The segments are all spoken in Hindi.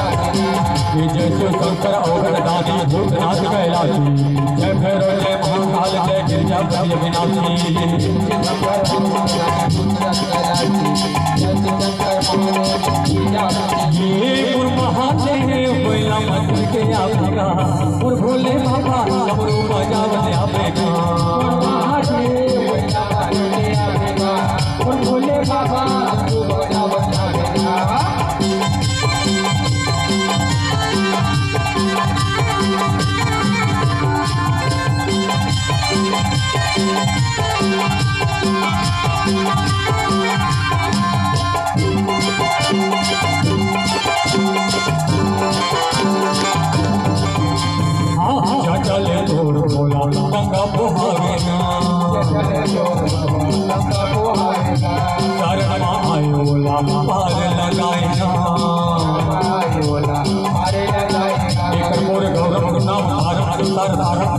जय शंकर औघड़ दानी भूतनाथ कैलाशी जय भैरव जय महाकाल जय गिरिजापति अविनाशी ये महादेव कोयला मंदिर के आवेगा और भोले बाबा डमरू बजावत आवेगा महादेव कोयला मंदिर के आवेगा और भोले बाबा डमरू बजावत आवेगा चले तोर भोला गंगा पोहावेगा शरण आयो बोला पार लगाएगा एक मोर गौरव नाम धारण तार धारण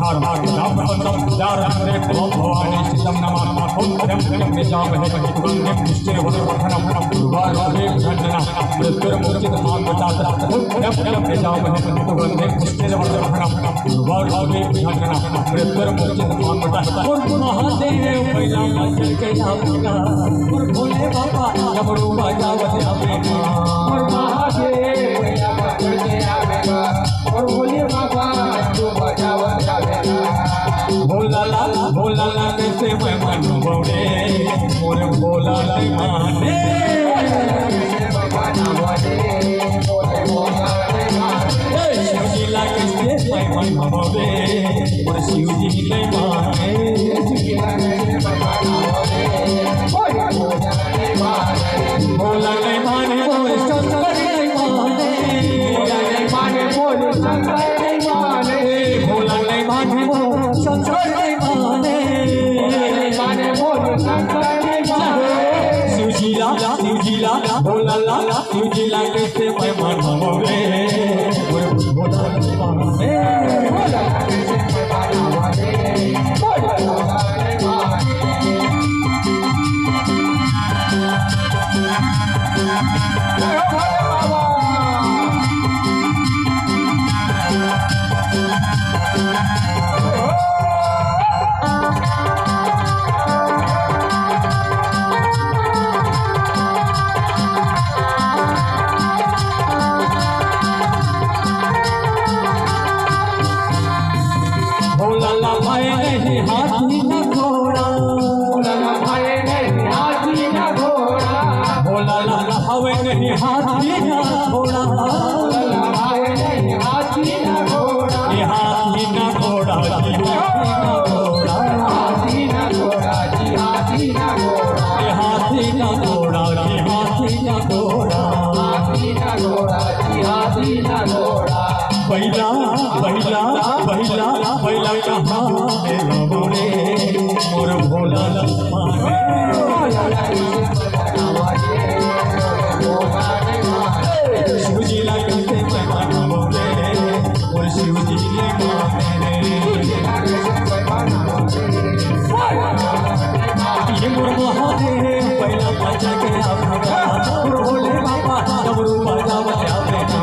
हार हार नाम बंदम जार रे भवानी सितम नमः ओम प्रेम निजाम है तुगंधे निश्चय वदर वथनम गुरुवार रे खंडना मृत्युर मूर्छित मान बचाता ओम प्रेम निजाम है तुगंधे निश्चय वदर वथनम गुरुवार रे खंडना मृत्युर मूर्छित मान बचाता और महादेव पैला मंदिर के आवेगा और भोले बाबा डमरू बजावत आवेगा और महादेव पैला मंदिर के आवेगा और भोले बाबा डमरू बजावत आवेगा भोला ला कैसे मैं मनु बौड़े मोर भोला नहीं माने शिवजी ला कैसे मैं मनु बौड़े मोर शिवजी नहीं माने भोला नहीं माने मोर शंकर नहीं माने भोला नहीं माने मोर शंकर शिवजीला भोला ला शिवजीला कैसे मैं मनोगे भोला कैसे हाथी न घोड़ा भोला भाई नहीं हाथी न घोड़ा भोला ला हवे नहीं हाथी न घोड़ा भोला भाई नहीं हाथी न घोड़ा ये हाथी न घोड़ा हाथी न घोड़ा जी हाथी न घोड़ा ये हाथी न घोड़ा जी हाथी न घोड़ा हाथी न घोड़ा जी हाथी न घोड़ा बैला बैला बैला बैला कहाँ मोरे मोर भोला शिवजी ला कैसे मैं मोरे मोर शिवजी ले ये मोर महादेव बैला बचा के आवेगा मोर भोले बाबा डमरू बजावत आवेगा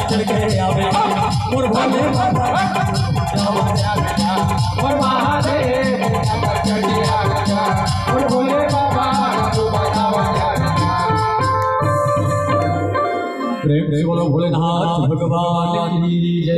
चल के आवे और भोले बाबा और महादेव चल के आवेगा और भोले बाबा प्रेम से बोलो भोलेनाथ भगवान की जय।